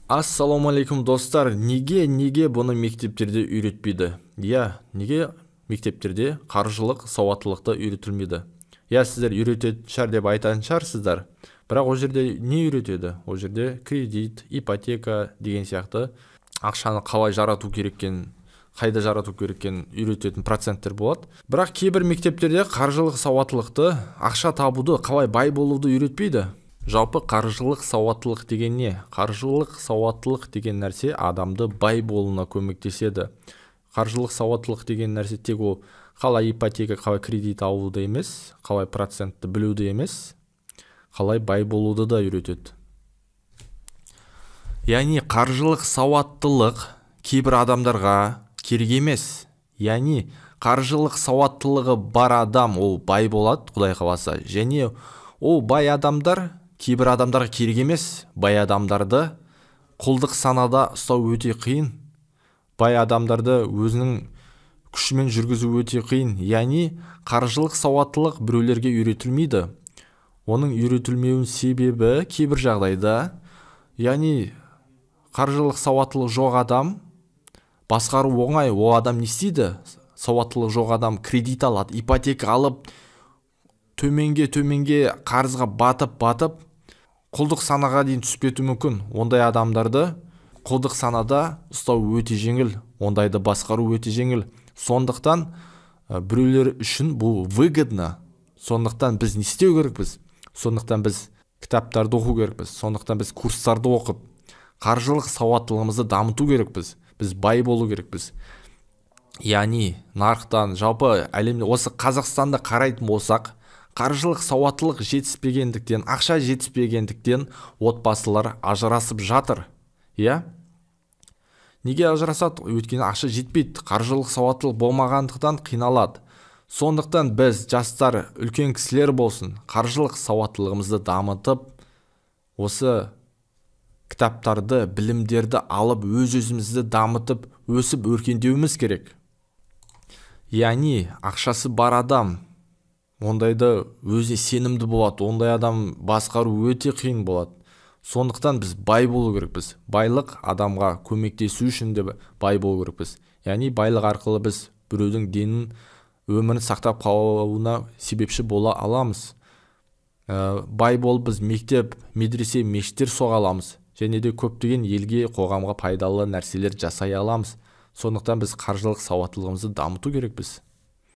Ассалаумағалейкум достар, неге бұны мектептерде үйретпейді? Неге мектептерде қаржылық сауаттылықты үйретілмейді? Сіздер үйрететін шығар деп айтатын шығарсыздар. Бірақ ол жерде не үйретеді? Ол жерде кредит, ипотека деген сияқты ақшаны қалай жарату кереккен, қайда жарату кереккен үйрететін проценттер болады. Бірақ кейбір мектептерде қаржылық сауаттылықты, ақша табуды, қалай бай болуды үйретпейді. Жалпы қаржылық сауаттылық деген не? Қаржылық сауаттылық деген нәрсе адамды бай болуына көмектеседі. Қаржылық сауаттылық деген нәрсе тек ол қалай ипотека, қалай кредит алуды емес, қалай процентті білуді емес, қалай бай болуды да үйретеді. Яғни қаржылық сауаттылық кейбір адамдарға керек емес. Яғни қаржылық сауаттылығы бар адам ол бай болады, Құдай қаласа. Және ол бай адамдар кейбір адамдарға керек емес. Бай адамдарды құлдық санада ұстау өте қиын. Бай адамдарды өзінің күшімен жүргізу өте қиын. Яғни қаржылық сауаттылық біреулерге үйретілмейді. Оның үйретілмеуінің себебі кейбір жағдайда, яғни қаржылық сауаттылық жоқ адам басқару оңай. Ол адам не істейді? Сауаттылық жоқ адам кредит алады, ипотека алып, төменге қарызға батып құлдық санаға дейін түсіп кетуі мүмкін. Ондай адамдарды құлдық санада ұстау өте жеңіл, ондайды басқару өте жеңіл. Сондықтан біреулер үшін бұл выгодно. Сондықтан біз не істеу керекпіз? Сондықтан біз кітаптарды оқу керекпіз. Сондықтан біз курстарды оқып, қаржылық сауаттылығымызды дамыту керекпіз. Біз бай болу керекпіз. Яғни нарықтан, жалпы әлемде, осы Қазақстанда қарайтын болсақ, қаржылық сауаттылық жетіспегендіктен, ақша жетіспегендіктен отбасылар ажырасып жатыр. Неге ажырасады? Өйткені ақша жетпейді, қаржылық сауаттылық болмағандықтан қиналады. Сондықтан біз, жастар, үлкен кісілер болсын, қаржылық сауаттылығымызды дамытып, осы кітаптарды, білімдерді алып, өзімізді дамытып, өсіп өркендеуіміз керек. Яғни ақшасы бар адам ондайды өзіне сенімді болады. Ондай адам басқару өте қиын болады. Сондықтан біз бай болу керекпіз. Байлық адамға көмектесу үшін де бай болу керекпіз. Яғни байлық арқылы біз біреудің денін, өмірін сақтап қалуына себепші бола аламыз. Бай болып біз мектеп, медресе, мешіттер соға аламыз. Және де көптеген елге, қоғамға пайдалы нәрселер жасай аламыз. Сондықтан біз қаржылық сауаттылығымызды дамыту керекпіз.